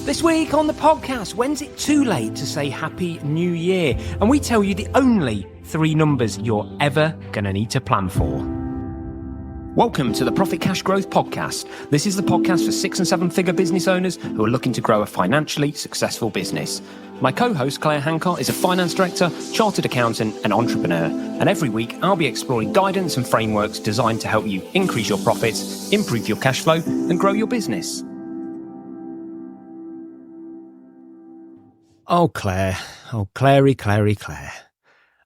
This week on the podcast, when's it too late to say Happy New Year? And we tell you the only 3 numbers you're ever going to need to plan for. Welcome to the Profit Cash Growth Podcast. This is the podcast for 6 and 7 figure business owners who are looking to grow a financially successful business. My co-host, Claire Hancott, is a finance director, chartered accountant and entrepreneur. And every week, I'll be exploring guidance and frameworks designed to help you increase your profits, improve your cash flow and grow your business. Oh, Claire. Oh, Clary.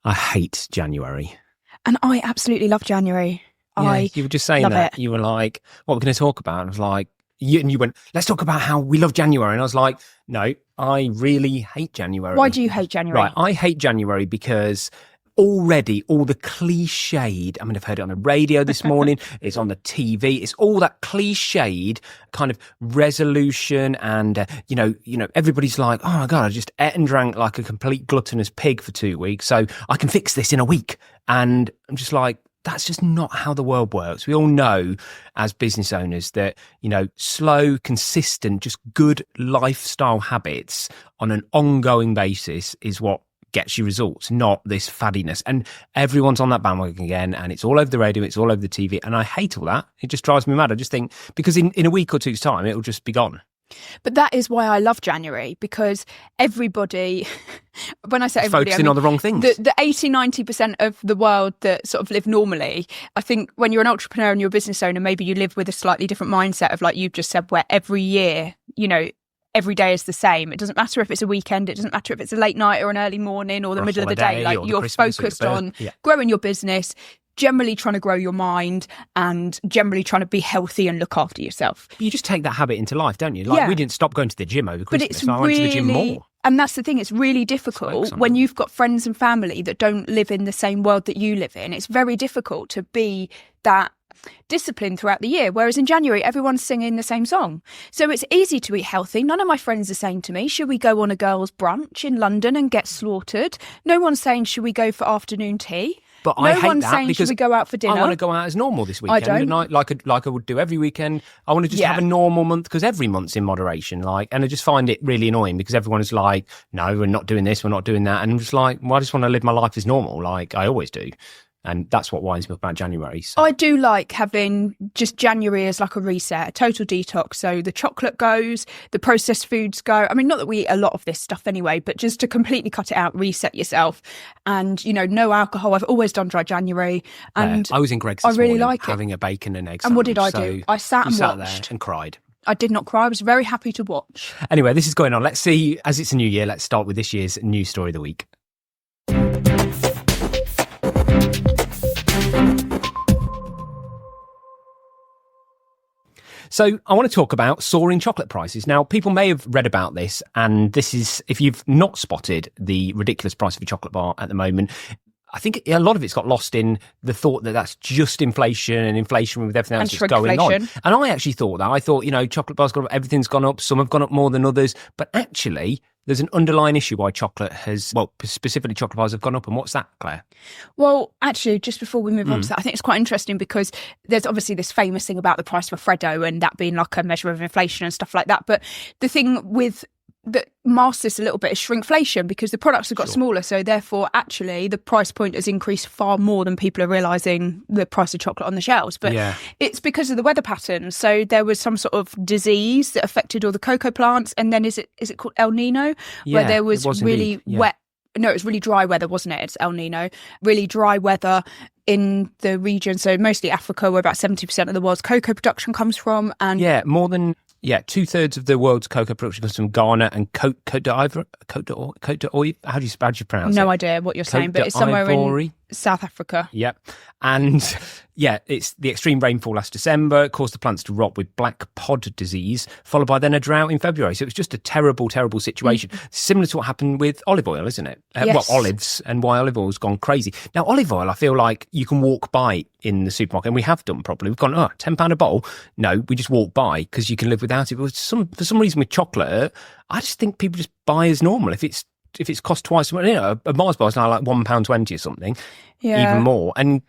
I hate January. And I absolutely love January. Yeah, you were just saying that. It. You were like, what we're going to talk about? And I was like, and you went, let's talk about how we love January. And I was like, no, I really hate January. Why do you hate January? Right, I hate January because already all the cliched, I mean, I've heard it on the radio this morning, it's on the TV, it's all that cliched kind of resolution and, everybody's like, oh my God, I just ate and drank like a complete gluttonous pig for 2 weeks, so I can fix this in a week. And I'm just like, that's just not how the world works. We all know as business owners that, slow, consistent, just good lifestyle habits on an ongoing basis is what gets you results, not this faddiness. And everyone's on that bandwagon again, and it's all over the radio, it's all over the TV, and I hate all that. It just drives me mad. I just think, because in a week or two's time, it'll just be gone. But that is why I love January, because everybody, when I say everybody, focusing on the wrong things. The 80-90% of the world that sort of live normally, I think when you're an entrepreneur and you're a business owner, maybe you live with a slightly different mindset of, like you've just said, where every year, every day is the same. It doesn't matter if it's a weekend, it doesn't matter if it's a late night or an early morning or the middle of the day. Like, you're focused on growing your business, generally trying to grow your mind and generally trying to be healthy and look after yourself. You just take that habit into life, don't you? Like, we didn't stop going to the gym over Christmas, so I went to the gym more. And that's the thing, it's really difficult when you've got friends and family that don't live in the same world that you live in. It's very difficult to be that discipline throughout the year, whereas in January everyone's singing the same song, so it's easy to eat healthy. None of my friends are saying to me, should we go on a girls' brunch in London and get slaughtered? No one's saying, should we go for afternoon tea? But I hate that, because should we go out for dinner? I want to go out as normal this weekend. I don't. And like I would do every weekend. I want to just have a normal month, because every month's in moderation. And I just find it really annoying because everyone is like, no, we're not doing this, we're not doing that. And I'm just like, well, I just want to live my life as normal, like I always do. And that's what winds me up about January. So. I do like having just January as like a reset, a total detox. So the chocolate goes, the processed foods go. I mean, not that we eat a lot of this stuff anyway, but just to completely cut it out, reset yourself. And, no alcohol. I've always done dry January. And I was in Greg's this morning like having a bacon and egg sandwich. And what did I do? I sat and watched. There and cried. I did not cry. I was very happy to watch. Anyway, this is going on. Let's see, as it's a new year, let's start with this year's news story of the week. So I want to talk about soaring chocolate prices. Now, people may have read about this, and this is, if you've not spotted the ridiculous price of a chocolate bar at the moment, I think a lot of it's got lost in the thought that that's just inflation, and inflation with everything else that's going on. And I actually thought that. I thought, chocolate bars, everything's gone up. Some have gone up more than others. But actually, there's an underlying issue why chocolate has, specifically chocolate bars have gone up. And what's that, Claire? Well, actually, just before we move on to that, I think it's quite interesting because there's obviously this famous thing about the price of a Freddo and that being like a measure of inflation and stuff like that. But the thing with that masks this a little bit is shrinkflation, because the products have got smaller, so therefore actually the price point has increased far more than people are realising the price of chocolate on the shelves. But it's because of the weather patterns. So there was some sort of disease that affected all the cocoa plants, and then is it called El Nino, where there was really wet. No, it was really dry weather, wasn't it? It's El Nino. Really dry weather in the region. So mostly Africa, where about 70% of the world's cocoa production comes from. And more than 2/3 of the world's cocoa production comes from Ghana and Côte d'Ivoire. How do you pronounce it? No idea what you're saying, but it's somewhere in South Africa. Yep. And it's the extreme rainfall last December. It caused the plants to rot with black pod disease, followed by then a drought in February. So it was just a terrible, terrible situation. Similar to what happened with olive oil, isn't it? Yes. Olives, and why olive oil has gone crazy. Now, olive oil, I feel like you can walk by in the supermarket, and we have done probably. We've gone, £10 a bottle. No, we just walk by because you can live without it. But for some reason with chocolate, I just think people just buy as normal. If it's cost twice, a Mars bar is now like £1.20 or something, even more. And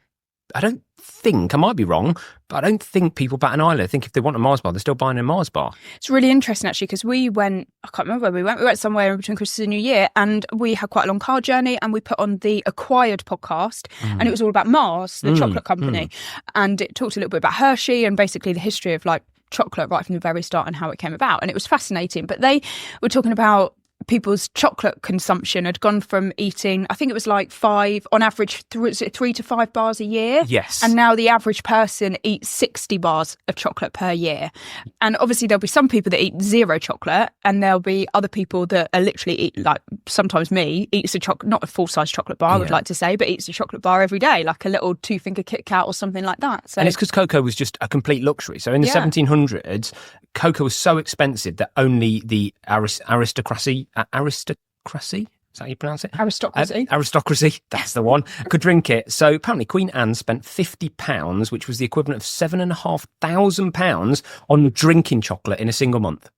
I don't think, I might be wrong, but I don't think people bat an eyelid. I think if they want a Mars bar, they're still buying a Mars bar. It's really interesting, actually, because we went, I can't remember where we went. We went somewhere between Christmas and New Year, and we had quite a long car journey, and we put on the Acquired podcast, and it was all about Mars, the chocolate company. And it talked a little bit about Hershey and basically the history of like chocolate right from the very start and how it came about. And it was fascinating. But they were talking about people's chocolate consumption had gone from eating, I think it was like 5, on average, 3 to 5 bars a year. Yes. And now the average person eats 60 bars of chocolate per year. And obviously there'll be some people that eat 0 chocolate, and there'll be other people that are literally eat, like sometimes me, eats a chocolate, not a full-size chocolate bar, I would like to say, but eats a chocolate bar every day, like a little 2-finger Kit Kat or something like that. So, and it's because cocoa was just a complete luxury. So in the 1700s, cocoa was so expensive that only the aristocracy, is that how you pronounce it? Aristocracy, that's the one, could drink it. So apparently Queen Anne spent £50, which was the equivalent of £7,500 on drinking chocolate in a single month.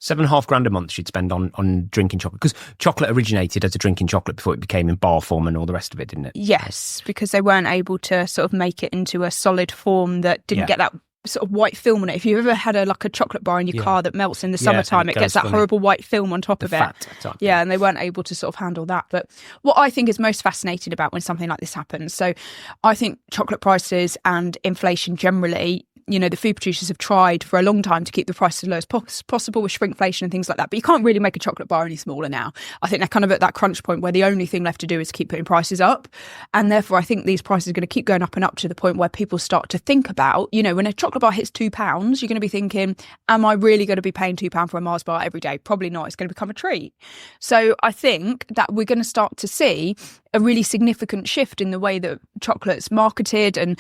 £7,500 a month she'd spend on drinking chocolate, because chocolate originated as a drinking chocolate before it became in bar form and all the rest of it, didn't it? Yes, because they weren't able to sort of make it into a solid form that didn't get that sort of white film on it. If you've ever had a chocolate bar in your car that melts in the summertime, it gets that horrible white film on top of it. Yeah, and they weren't able to sort of handle that. But what I think is most fascinating about when something like this happens, so I think chocolate prices and inflation generally, you know, the food producers have tried for a long time to keep the price as low as possible with shrinkflation and things like that. But you can't really make a chocolate bar any smaller now. I think they're kind of at that crunch point where the only thing left to do is keep putting prices up. And therefore, I think these prices are going to keep going up and up to the point where people start to think about, you know, when a chocolate bar hits £2, you're going to be thinking, am I really going to be paying £2 for a Mars bar every day? Probably not. It's going to become a treat. So I think that we're going to start to see a really significant shift in the way that chocolate's marketed. And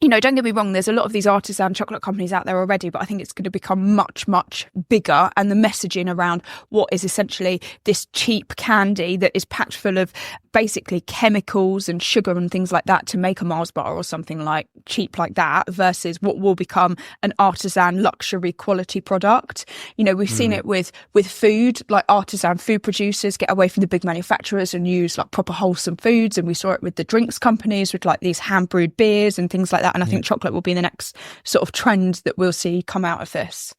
you know, don't get me wrong, there's a lot of these artisan chocolate companies out there already, but I think it's going to become much, much bigger. And the messaging around what is essentially this cheap candy that is packed full of basically chemicals and sugar and things like that to make a Mars bar or something like cheap like that, versus what will become an artisan luxury quality product. You know, we've seen it with food, like artisan food producers get away from the big manufacturers and use like proper wholesome foods. And we saw it with the drinks companies with like these hand brewed beers and things like that. And I think chocolate will be the next sort of trend that we'll see come out of this.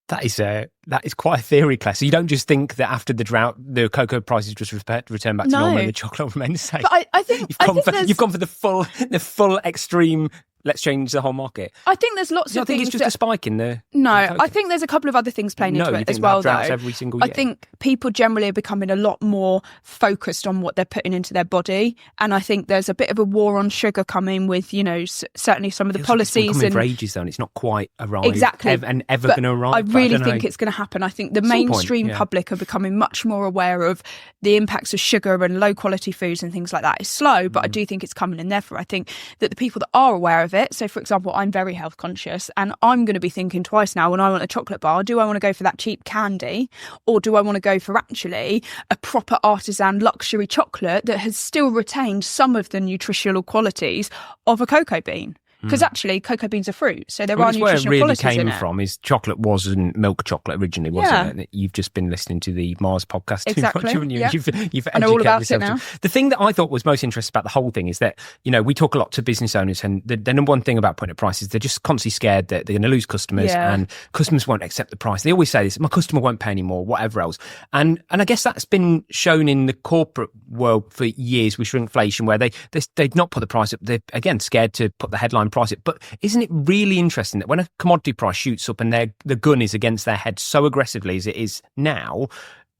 That is quite a theory, Claire. So you don't just think that after the drought, the cocoa prices just return back to normal and the chocolate will remain the same. But I think you've gone for the full extreme. Let's change the whole market. I think there's lots of things. I think it's just a spike in the. No, I think there's a couple of other things playing into it as well, though. Every single year? I think people generally are becoming a lot more focused on what they're putting into their body, and I think there's a bit of a war on sugar coming with, you know, certainly some of the policies. It's been coming for ages, though, and it's not quite arrived. Exactly, and ever going to arrive. I really think it's going to happen. I think the mainstream public are becoming much more aware of the impacts of sugar and low quality foods and things like that. It's slow, but I do think it's coming, and therefore I think that the people that are aware of it. So, for example, I'm very health conscious, and I'm going to be thinking twice now when I want a chocolate bar. Do I want to go for that cheap candy, or do I want to go for actually a proper artisan luxury chocolate that has still retained some of the nutritional qualities of a cocoa bean? Because actually, cocoa beans are fruit, so there are nutritional qualities in it. Where it really came from is chocolate wasn't milk chocolate originally, wasn't it? You've just been listening to the Mars podcast too much, haven't you? Yep. You've I know all about it now. The thing that I thought was most interesting about the whole thing is that, you know, we talk a lot to business owners, and the number one thing about putting up prices, they're just constantly scared that they're going to lose customers and customers won't accept the price. They always say this: my customer won't pay anymore, whatever else. And I guess that's been shown in the corporate world for years with shrinkflation, where they'd not put the price up. They're again scared to put the headline price up, but isn't it really interesting that when a commodity price shoots up and the gun is against their head so aggressively as it is now,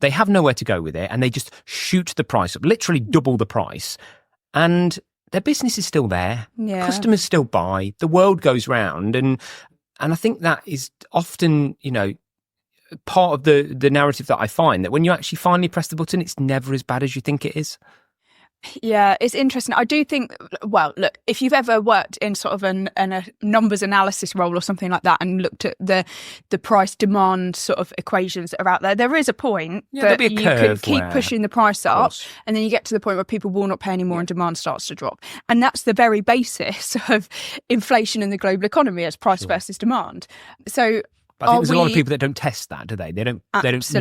they have nowhere to go with it and they just shoot the price up, literally double the price, and their business is still there. Yeah. Customers still buy. The world goes round, and I think that is often, you know, part of the narrative that I find, that when you actually finally press the button, it's never as bad as you think it is. Yeah, it's interesting. I do think, well, look, if you've ever worked in sort of a numbers analysis role or something like that and looked at the price demand sort of equations that are out there, there is a point that you could keep pushing the price up, and then you get to the point where people will not pay anymore and demand starts to drop. And that's the very basis of inflation in the global economy, as price versus demand. So but I think there's a lot of people that don't test that, do they? They don't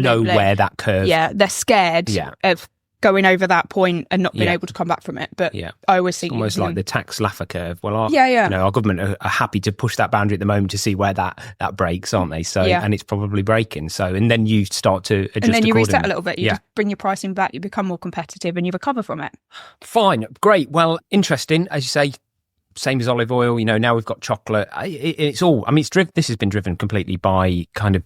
know where that curve. Yeah, they're scared of going over that point and not being able to come back from it. But I always think... It's almost like the tax Laffer curve. Well, our government are happy to push that boundary at the moment to see where that breaks, aren't they? So, and it's probably breaking. So, and then you start to adjust. And then you reset a little bit. You just bring your pricing back, you become more competitive and you recover from it. Fine. Great. Well, interesting. As you say, same as olive oil, now we've got chocolate. It's all, this has been driven completely by kind of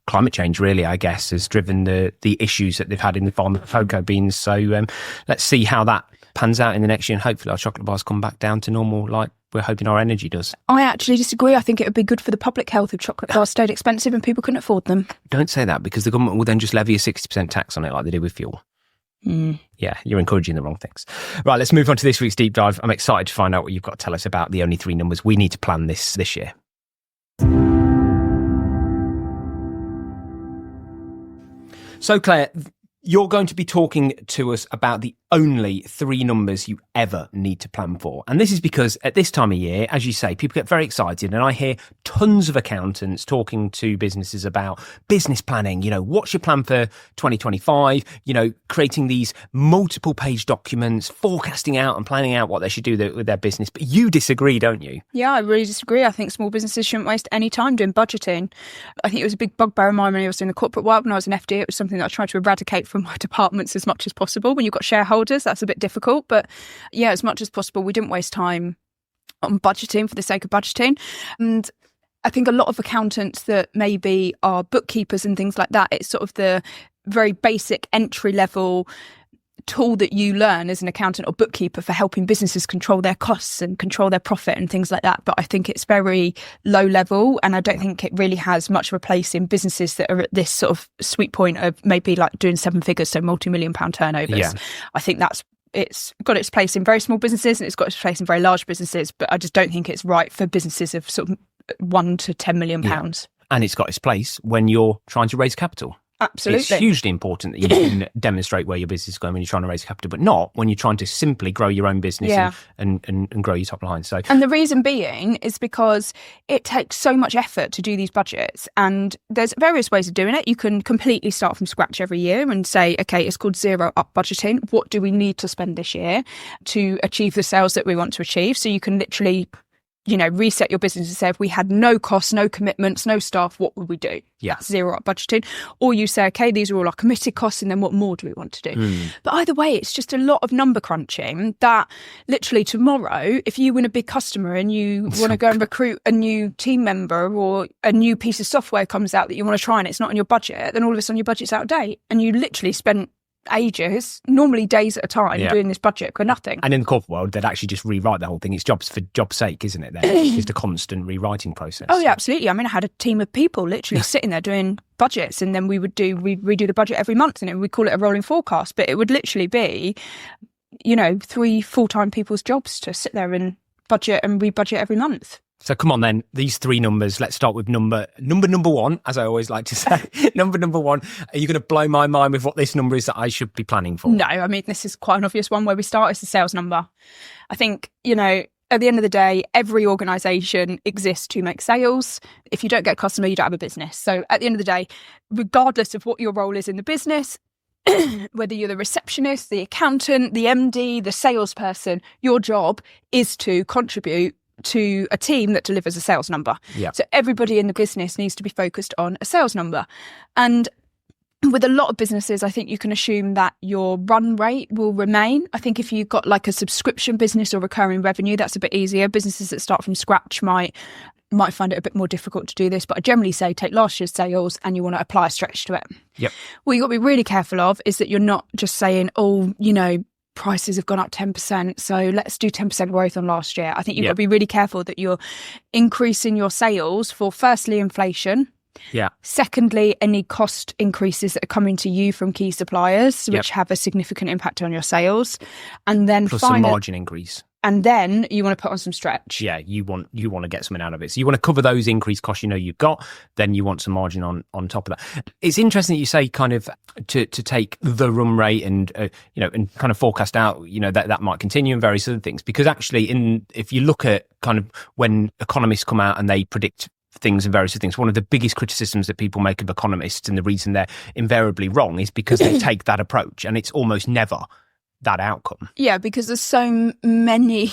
climate change, really, I guess, has driven the issues that they've had in the farm of cocoa beans. So let's see how that pans out in the next year, and hopefully our chocolate bars come back down to normal, like we're hoping our energy does. I actually disagree. I think it would be good for the public health if chocolate bars stayed expensive and people couldn't afford them. Don't say that, because the government will then just levy a 60% tax on it like they did with fuel. Yeah, you're encouraging the wrong things. Right, let's move on to this week's deep dive. I'm excited to find out what you've got to tell us about the only 3 numbers we need to plan this year. So, Claire, you're going to be talking to us about the only 3 numbers you ever need to plan for. And this is because at this time of year, as you say, people get very excited, and I hear tons of accountants talking to businesses about business planning. What's your plan for 2025? Creating these multiple page documents, forecasting out and planning out what they should do with their business. But you disagree, don't you? Yeah, I really disagree. I think small businesses shouldn't waste any time doing budgeting. I think it was a big bugbear of mine when I was in the corporate world. When I was an FD, it was something that I tried to eradicate from my departments as much as possible. When you've got shareholders, that's a bit difficult, but as much as possible, we didn't waste time on budgeting for the sake of budgeting. And I think a lot of accountants that maybe are bookkeepers and things like that, it's sort of the very basic entry level tool that you learn as an accountant or bookkeeper for helping businesses control their costs and control their profit and things like that. But I think it's very low level, and I don't think it really has much of a place in businesses that are at this sort of sweet point of maybe like doing 7 figures, so multi-million-pound turnovers. Yeah. I think it's got its place in very small businesses and it's got its place in very large businesses, but I just don't think it's right for businesses of sort of 1 to 10 million pounds. And it's got its place when you're trying to raise capital. Absolutely. It's hugely important that you can demonstrate where your business is going when you're trying to raise capital, but not when you're trying to simply grow your own business and grow your top line. And the reason being is because it takes so much effort to do these budgets, and there's various ways of doing it. You can completely start from scratch every year and say, okay, it's called zero up budgeting. What do we need to spend this year to achieve the sales that we want to achieve? So you can literally reset your business and say, if we had no costs, no commitments, no staff, what would we do? Yeah. That's zero up budgeting. Or you say, okay, these are all our committed costs, and then what more do we want to do? But either way, it's just a lot of number crunching that literally tomorrow, if you win a big customer and you want to go and recruit a new team member, or a new piece of software comes out that you want to try and it's not in your budget, then all of a sudden your budget's out of date and you literally spent ages, normally days at a time, doing this budget for nothing. And in the corporate world, they'd actually just rewrite the whole thing. It's jobs for job's sake, isn't it? It's just a constant rewriting process. Oh, yeah, absolutely. I mean, I had a team of people literally sitting there doing budgets, and then we redo the budget every month, and we call it a rolling forecast, but it would literally be, 3 full-time people's jobs to sit there and budget and rebudget every month. So come on then, these 3 numbers. Let's start with number 1, as I always like to say. number 1, are you going to blow my mind with what this number is that I should be planning for? No, I mean, this is quite an obvious one. Where we start is the sales number. I think, at the end of the day, every organisation exists to make sales. If you don't get a customer, you don't have a business. So at the end of the day, regardless of what your role is in the business, whether you're the receptionist, the accountant, the MD, the salesperson, your job is to contribute to a team that delivers a sales number. Yeah. So everybody in the business needs to be focused on a sales number. And with a lot of businesses, I think you can assume that your run rate will remain. I think if you've got like a subscription business or recurring revenue, that's a bit easier. Businesses that start from scratch might find it a bit more difficult to do this, but I generally say take last year's sales and you want to apply a stretch to it. Yep. What you've got to be really careful of is that you're not just saying, prices have gone up 10%, so let's do 10% growth on last year. I think you've got to be really careful that you're increasing your sales for, firstly, inflation. Yeah. Secondly, any cost increases that are coming to you from key suppliers, which have a significant impact on your sales. And then plus some margin increase. And then you want to put on some stretch. Yeah, you want to get something out of it. So you want to cover those increased costs you've got, then you want some margin on top of that. It's interesting that you say kind of to take the run rate and and kind of forecast out that might continue and various other things, because actually if you look at kind of when economists come out and they predict things and various things. One of the biggest criticisms that people make of economists, and the reason they're invariably wrong, is because they take that approach, and it's almost never that outcome. Yeah, because there's so many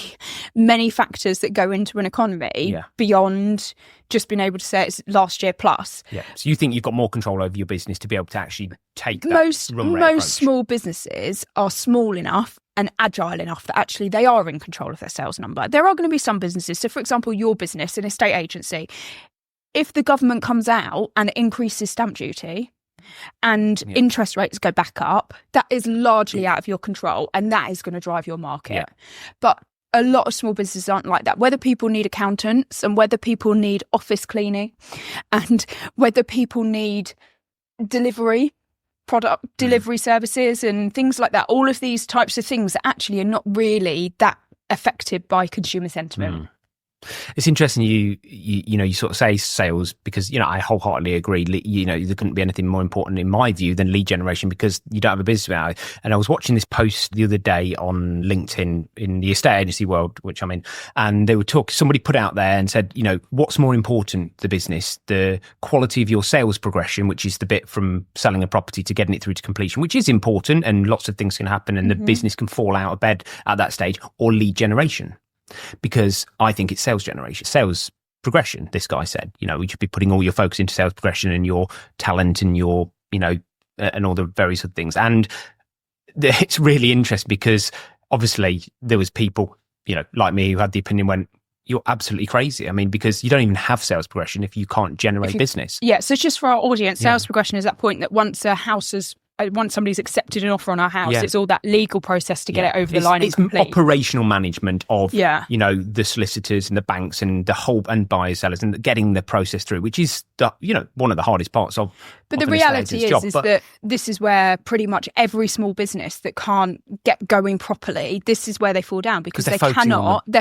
factors that go into an economy beyond just being able to say it's last year plus. Yeah. So you think you've got more control over your business to be able to actually take that most approach. Small businesses are small enough and agile enough that actually they are in control of their sales number. There are going to be some businesses. So, for example, your business, an estate agency, if the government comes out and increases stamp duty and interest rates go back up, that is largely out of your control, and that is going to drive your market. Yeah. But a lot of small businesses aren't like that. Whether people need accountants and whether people need office cleaning and whether people need product delivery services and things like that, all of these types of things that actually are not really that affected by consumer sentiment. It's interesting you sort of say sales, because I wholeheartedly agree. There couldn't be anything more important in my view than lead generation, because you don't have a business without it. And I was watching this post the other day on LinkedIn in the estate agency world, which I'm in, and they were talking. Somebody put out there and said, what's more important to the business, the quality of your sales progression, which is the bit from selling a property to getting it through to completion, which is important, and lots of things can happen, and the business can fall out of bed at that stage, or lead generation. Because I think it's sales generation, sales progression. This guy said, we should be putting all your focus into sales progression and your talent and your, and all the various other things. And it's really interesting because obviously there was people, like me, who had the opinion when you're absolutely crazy. I mean, because you don't even have sales progression if you can't generate business. Yeah. So just for our audience, sales progression is that point that once somebody's accepted an offer on our house, it's all that legal process to get it over the line. It's operational management of, the solicitors and the banks and the whole, and buyers, sellers, and getting the process through, which is one of the hardest parts of. But the reality is that this is where pretty much every small business that can't get going properly, this is where they fall down, because they're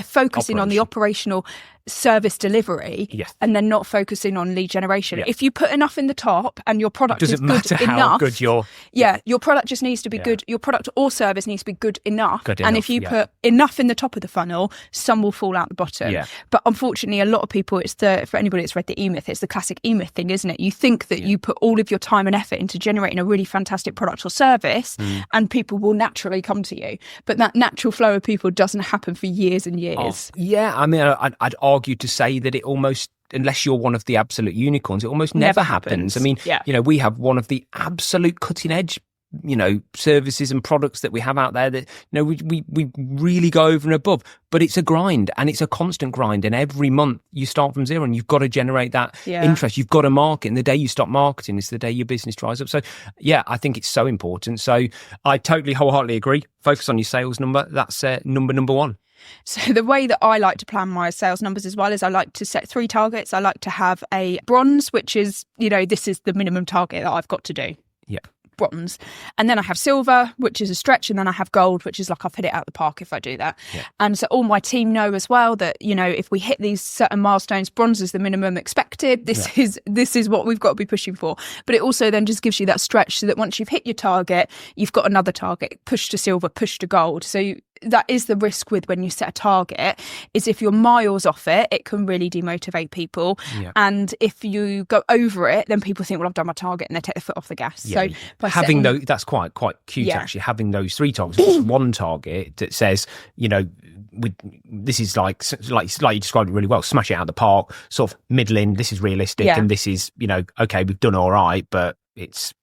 focusing on the operational service delivery, and they're not focusing on lead generation. If you put enough in the top and your product is good enough, your product just needs to be good. Your product or service needs to be good enough. And if you put enough in the top of the funnel, some will fall out the bottom. But unfortunately, a lot of people, for anybody that's read the E-Myth, it's the classic E-Myth thing, isn't it? You think that you put all of your time and effort into generating a really fantastic product or service, and people will naturally come to you. But that natural flow of people doesn't happen for years and years. I mean, I'd argue to say that it almost, unless you're one of the absolute unicorns, it almost never happens. I mean, we have one of the absolute cutting edge, services and products that we have out there that, we really go over and above, but it's a grind, and it's a constant grind. And every month you start from zero, and you've got to generate that interest. You've got to market. And the day you stop marketing is the day your business dries up. So I think it's so important. So I totally wholeheartedly agree. Focus on your sales number. That's number one. So the way that I like to plan my sales numbers as well is I like to set 3 targets. I like to have a bronze, which is, this is the minimum target that I've got to do. Yeah. Bronze. And then I have silver, which is a stretch. And then I have gold, which is like I've hit it out the park if I do that. Yeah. And so all my team know as well that, if we hit these certain milestones, bronze is the minimum expected. This is what we've got to be pushing for. But it also then just gives you that stretch so that once you've hit your target, you've got another target, push to silver, push to gold. So that is the risk with when you set a target, is if you're miles off it, it can really demotivate people. Yeah. And if you go over it, then people think, well, I've done my target, and they take their foot off the gas. Yeah. So having those, that's quite cute actually, having those 3 targets, one target that says, this is like you described it really well, smash it out of the park, sort of middling, this is realistic, and this is, okay, we've done all right, but it's,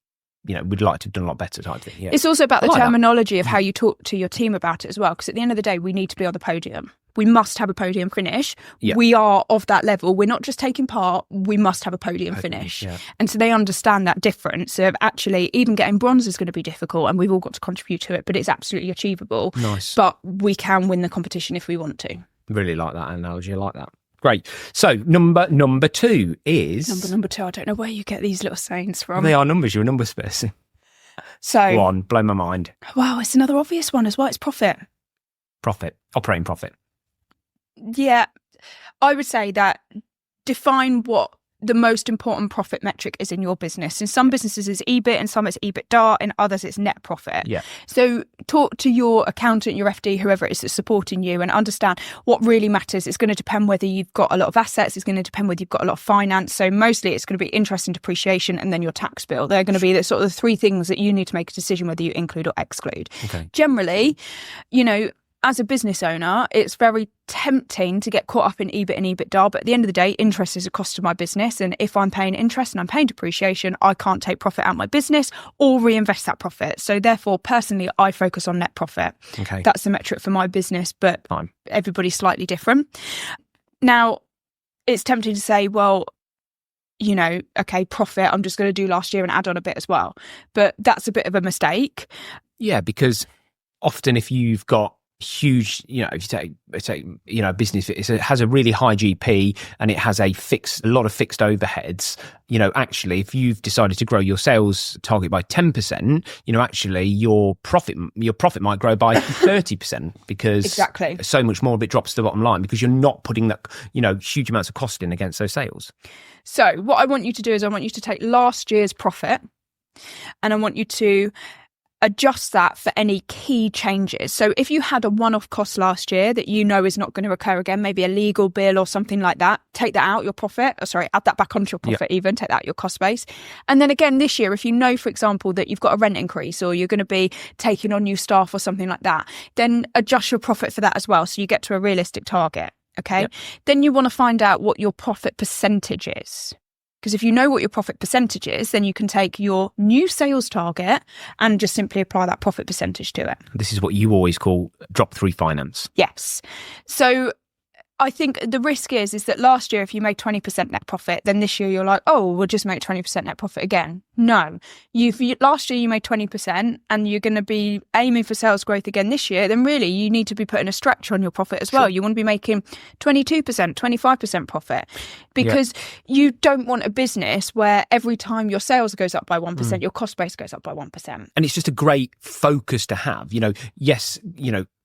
we'd like to have done a lot better type thing. Yeah. It's also about the terminology of how you talk to your team about it as well, because at the end of the day, we need to be on the podium. We must have a podium finish. Yeah. We are of that level. We're not just taking part. We must have a podium finish. Yeah. And so they understand that difference of actually even getting bronze is going to be difficult, and we've all got to contribute to it, but it's absolutely achievable. Nice. But we can win the competition if we want to. Really like that analogy. I like that. Great. So number 2 is... Number 2. I don't know where you get these little sayings from. They are numbers. You're a numbers person. So... Go on, blow my mind. Wow, it's another obvious one as well. It's profit. Profit. Operating profit. Yeah. I would say that define what the most important profit metric is in your business. In some businesses it's EBIT, in some it's EBITDA, in others it's net profit. Yeah. So talk to your accountant, your FD, whoever it is that's supporting you, and understand what really matters. It's going to depend whether you've got a lot of assets. It's going to depend whether you've got a lot of finance. So mostly it's going to be interest and depreciation, and then your tax bill. They're going to be the sort of the three things that you need to make a decision whether you include or exclude. Okay. Generally, as a business owner, it's very tempting to get caught up in EBIT and EBITDA, but at the end of the day, interest is a cost to my business. And if I'm paying interest and I'm paying depreciation, I can't take profit out of my business or reinvest that profit. So therefore, personally, I focus on net profit. Okay. That's the metric for my business, but Fine. Everybody's slightly different. Now, it's tempting to say, well, okay, profit, I'm just going to do last year and add on a bit as well. But that's a bit of a mistake. Yeah, because often if you've got huge, if you take a business, it has a really high GP and it has a lot of fixed overheads. Actually, if you've decided to grow your sales target by 10%, actually your profit might grow by 30% because exactly so much more of it drops to the bottom line because you're not putting that huge amounts of cost in against those sales. So what I want you to do is I want you to take last year's profit and I want you to adjust that for any key changes. So if you had a one-off cost last year that is not going to occur again, maybe a legal bill or something like that, take that out your profit, add that back onto your profit. Yep. Even take that out your cost base. And then again this year, if for example, that you've got a rent increase or you're going to be taking on new staff or something like that, then adjust your profit for that as well so you get to a realistic target. Okay. Yep. Then you want to find out what your profit percentage is. Because if you know what your profit percentage is, then you can take your new sales target and just simply apply that profit percentage to it. This is what you always call drop-through finance. Yes. So I think the risk is that last year, if you made 20% net profit, then this year you're like, oh, we'll just make 20% net profit again. No, last year you made 20% and you're going to be aiming for sales growth again this year, then really you need to be putting a stretch on your profit as well. Sure. You want to be making 22%, 25% profit because you don't want a business where every time your sales goes up by 1%, your cost base goes up by 1%. And it's just a great focus to have.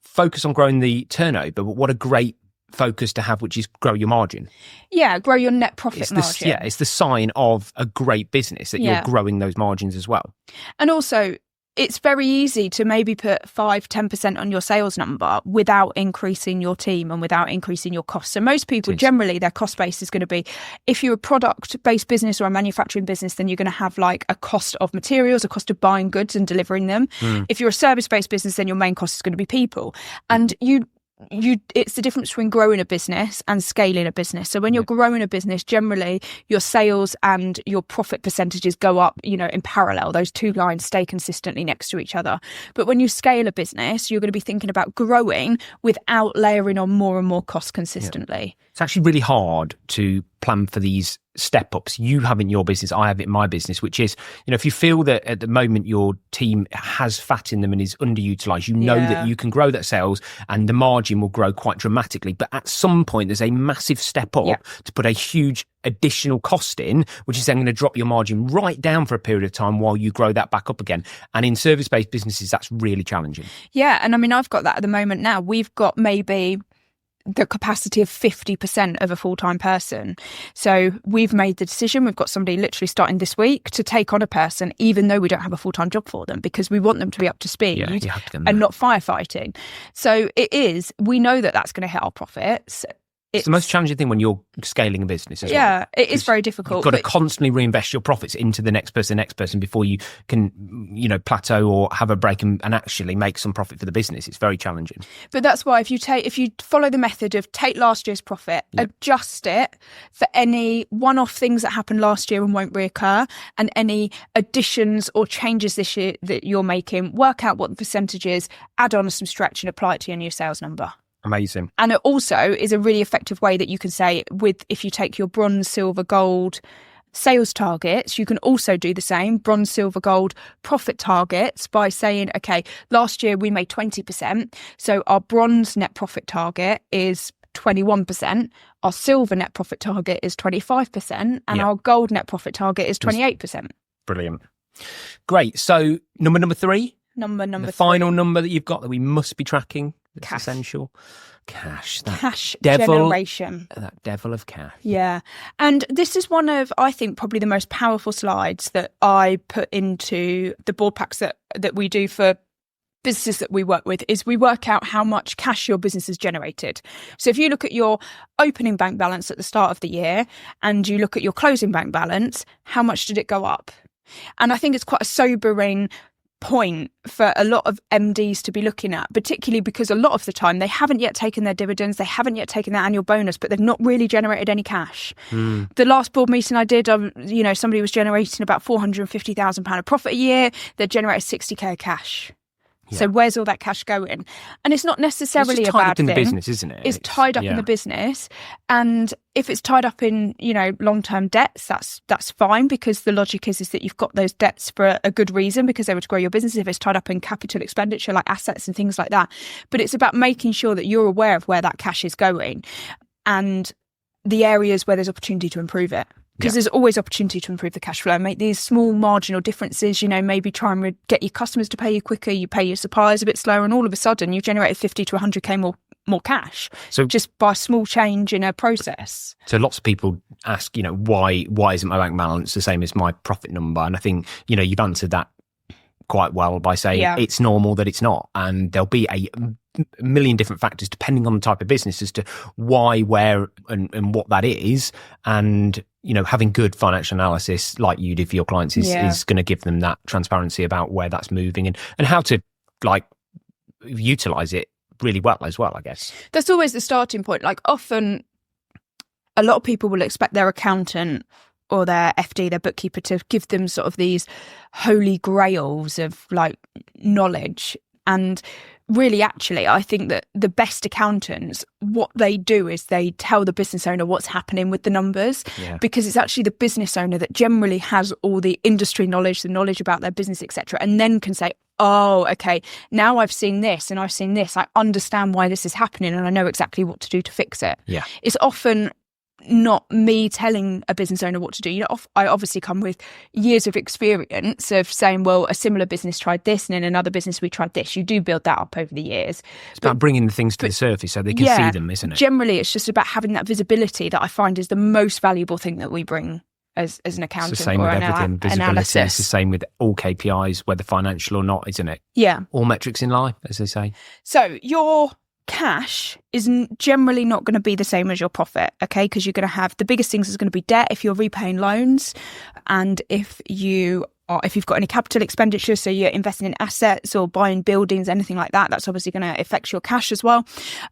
Focus on growing the turnover, but what a great focus to have, which is grow your margin. Yeah, grow your net profit margin. It's the sign of a great business that you're growing those margins as well. And also, it's very easy to maybe put 5-10% on your sales number without increasing your team and without increasing your costs. So most people, generally, their cost base is going to be, if you're a product-based business or a manufacturing business, then you're going to have like a cost of materials, a cost of buying goods and delivering them. If you're a service-based business, then your main cost is going to be people. And it's the difference between growing a business and scaling a business. So when you're growing a business, generally your sales and your profit percentages go up, in parallel. Those two lines stay consistently next to each other. But when you scale a business, you're going to be thinking about growing without layering on more and more costs consistently. Yeah. It's actually really hard to plan for these step ups. You have in your business, I have it in my business, which is, if you feel that at the moment your team has fat in them and is underutilized, that you can grow that sales and the margin will grow quite dramatically. But at some point, there's a massive step up to put a huge additional cost in, which is then going to drop your margin right down for a period of time while you grow that back up again. And in service-based businesses, that's really challenging. Yeah. And I mean, I've got that at the moment now. We've got maybe the capacity of 50% of a full-time person. So we've made the decision, we've got somebody literally starting this week to take on a person, even though we don't have a full-time job for them, because we want them to be up to speed and not firefighting. So we know that that's going to hit our profits. It's the most challenging thing when you're scaling a business as well. Yeah, it is very difficult. You've got to constantly reinvest your profits into the next person before you can, plateau or have a break and actually make some profit for the business. It's very challenging. But that's why if you follow the method of take last year's profit, adjust it for any one-off things that happened last year and won't reoccur, and any additions or changes this year that you're making, work out what the percentage is, add on some stretch and apply it to your new sales number. Amazing. And it also is a really effective way that you can say, if you take your bronze, silver, gold sales targets, you can also do the same bronze, silver, gold profit targets by saying, okay, last year we made 20%. So our bronze net profit target is 21%. Our silver net profit target is 25%. And our gold net profit target is 28%. Brilliant. Great. So number 3? Number the three. Final number that you've got that we must be tracking? That's Cash. essential. Cash. That Cash devil, generation. That devil of cash. Yeah. And this is one of, I think, probably the most powerful slides that I put into the board packs that we do for businesses that we work with, is we work out how much cash your business has generated. So if you look at your opening bank balance at the start of the year and you look at your closing bank balance, how much did it go up? And I think it's quite a sobering point for a lot of MDs to be looking at, particularly because a lot of the time they haven't yet taken their dividends, they haven't yet taken their annual bonus, but they've not really generated any cash. The last board meeting I did, somebody was generating about £450,000 of profit a year. They generated 60k of cash. Yeah. So where's all that cash going? And it's not necessarily a bad thing. It's tied up in the business, isn't it? It's tied up in the business. And if it's tied up in, long-term debts, that's fine, because the logic is that you've got those debts for a good reason, because they were to grow your business. If it's tied up in capital expenditure, like assets and things like that. But it's about making sure that you're aware of where that cash is going and the areas where there's opportunity to improve it. Because there's always opportunity to improve the cash flow and make these small marginal differences, maybe try and get your customers to pay you quicker, you pay your suppliers a bit slower, and all of a sudden you've generated 50 to 100k more cash, so just by a small change in a process. So lots of people ask, why isn't my bank balance the same as my profit number? And I think, you've answered that quite well by saying it's normal that it's not. And there'll be a million different factors depending on the type of business as to why, where and what that is. And having good financial analysis like you do for your clients is going to give them that transparency about where that's moving and how to utilize it really well as well, I guess. That's always the starting point. Like, often a lot of people will expect their accountant or their FD, their bookkeeper, to give them sort of these holy grails of knowledge. And really, actually, I think that the best accountants, what they do is they tell the business owner what's happening with the numbers, because it's actually the business owner that generally has all the industry knowledge, the knowledge about their business, etc., and then can say, oh, okay, now I've seen this and I've seen this. I understand why this is happening and I know exactly what to do to fix it. Yeah. It's often not me telling a business owner what to do. I obviously come with years of experience of saying, well, a similar business tried this and in another business we tried this. You do build that up over the years. It's about bringing the things to the surface so they can see them, isn't it? Generally, it's just about having that visibility that I find is the most valuable thing that we bring as an accountant. It's the same or with everything. Visibility analysis. It's the same with all KPIs, whether financial or not, isn't it? Yeah. All metrics in life, as they say. So your cash is generally not going to be the same as your profit, okay? Because you're going to have, the biggest things is going to be debt if you're repaying loans, and if you've got any capital expenditure, so you're investing in assets or buying buildings, anything like that, that's obviously going to affect your cash as well.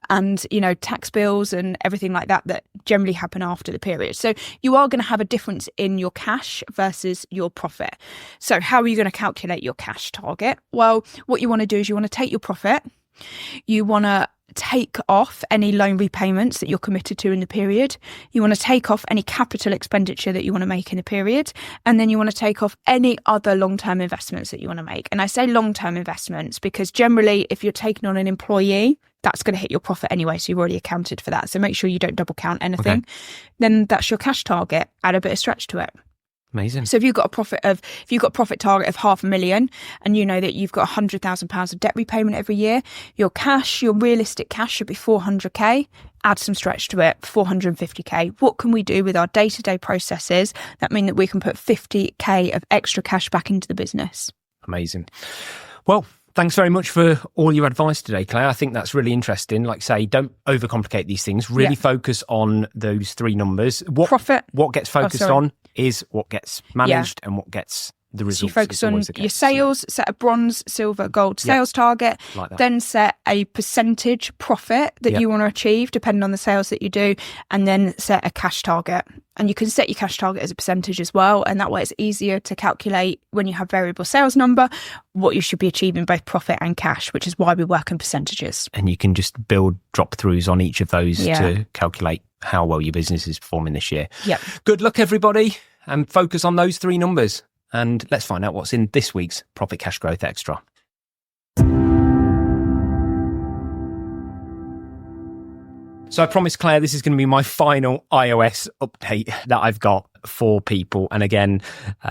And, tax bills and everything like that generally happen after the period. So you are going to have a difference in your cash versus your profit. So how are you going to calculate your cash target? Well, what you want to do is you want to take your profit, you want to take off any loan repayments that you're committed to in the period. You want to take off any capital expenditure that you want to make in the period. And then you want to take off any other long-term investments that you want to make. And I say long-term investments because generally, if you're taking on an employee, that's going to hit your profit anyway. So you've already accounted for that. So make sure you don't double count anything. Okay. Then that's your cash target. Add a bit of stretch to it. Amazing. So if you've got a profit target of $500,000 and you know that you've got £100,000 of debt repayment every year, your realistic cash should be 400k. Add some stretch to it, 450k. What can we do with our day-to-day processes that mean that we can put 50k of extra cash back into the business? Amazing. Well, thanks very much for all your advice today, Claire. I think that's really interesting. Like say, don't overcomplicate these things. Really focus on those three numbers. What gets focused on is what gets managed and what gets the results. So you focus on your sales, set a bronze, silver, gold sales target, like then set a percentage profit that you want to achieve depending on the sales that you do, and then set a cash target. And you can set your cash target as a percentage as well, and that way it's easier to calculate when you have variable sales number what you should be achieving, both profit and cash, which is why we work in percentages. And you can just build drop-throughs on each of those to calculate how well your business is performing this year. Yep. Good luck, everybody, and focus on those three numbers. And let's find out what's in this week's Profit Cash Growth Extra. So I promised Claire this is going to be my final iOS update that I've got for people. And again,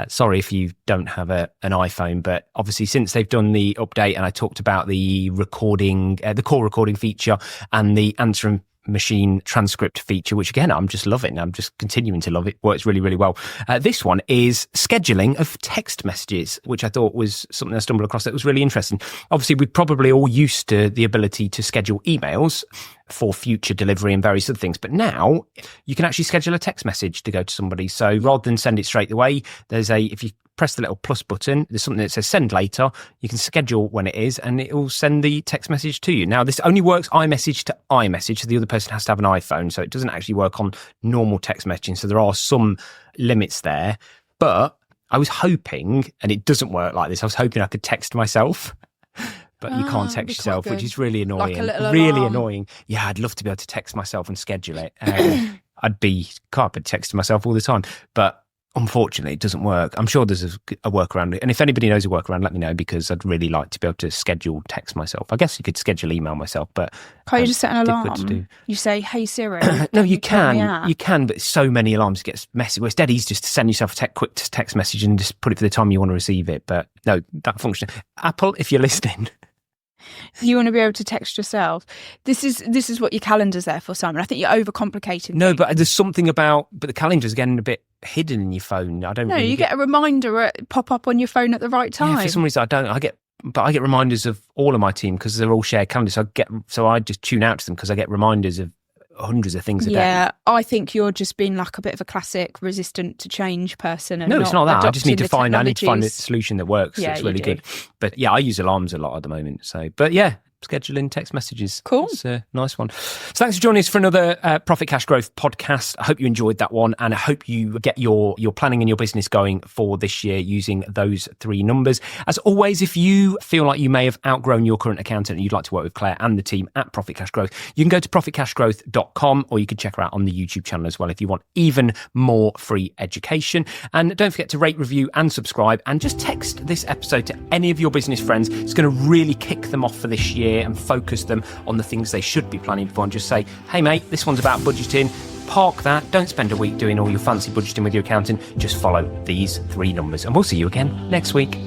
sorry if you don't have an iPhone, but obviously since they've done the update and I talked about the recording, the call recording feature and the answering machine transcript feature, which again, I'm just loving. I'm just continuing to love it. Works really, really well. This one is scheduling of text messages, which I thought was something I stumbled across that was really interesting. Obviously, we're probably all used to the ability to schedule emails for future delivery and various other things. But now you can actually schedule a text message to go to somebody. So rather than send it straight away, if you press the little plus button, there's something that says send later. You can schedule when it is and it will send the text message to you. Now, this only works iMessage to iMessage, so the other person has to have an iPhone. So it doesn't actually work on normal text messaging. So there are some limits there. But I was hoping, and it doesn't work like this, I was hoping I could text myself. But you can't text yourself, which is really annoying. Like a little really alarm. Annoying. Yeah, I'd love to be able to text myself and schedule it. I'd be texting myself all the time. But unfortunately, it doesn't work. I'm sure there's a workaround. And if anybody knows a workaround, let me know, because I'd really like to be able to schedule text myself. I guess you could schedule email myself, but can't you just set an difficult to alarm? do. You say, hey Siri. No, you tell me can. out. You can, but so many alarms get messy. Well, it's dead easy just to send yourself a quick text message and just put it for the time you want to receive it. But no, that function. Apple, if you're listening. You want to be able to text yourself. This is what your calendar's there for, Simon. I think you're overcomplicating. No, but there's something about, but the calendar's getting a bit hidden in your phone. I don't. No, really you get a reminder pop up on your phone at the right time. Yeah, for some reason I don't. I get reminders of all of my team because they're all shared calendars. So I just tune out to them because I get reminders of hundreds of things a day. Yeah, I think you're just being like a bit of a classic resistant to change person. And no, it's not that. I just need to find. I need to find a technologies. solution that works. Yeah, that's really you do. good. But yeah, I use alarms a lot at the moment. So, but yeah. Scheduling text messages. Cool. It's a nice one. So thanks for joining us for another Profit Cash Growth podcast. I hope you enjoyed that one, and I hope you get your planning and your business going for this year using those 3 numbers. As always, if you feel like you may have outgrown your current accountant and you'd like to work with Claire and the team at Profit Cash Growth, you can go to profitcashgrowth.com, or you can check her out on the YouTube channel as well if you want even more free education. And don't forget to rate, review and subscribe, and just text this episode to any of your business friends. It's going to really kick them off for this year and focus them on the things they should be planning for, and just say, hey mate, this one's about budgeting. Park that. Don't spend a week doing all your fancy budgeting with your accountant. Just follow these 3 numbers, and we'll see you again next week.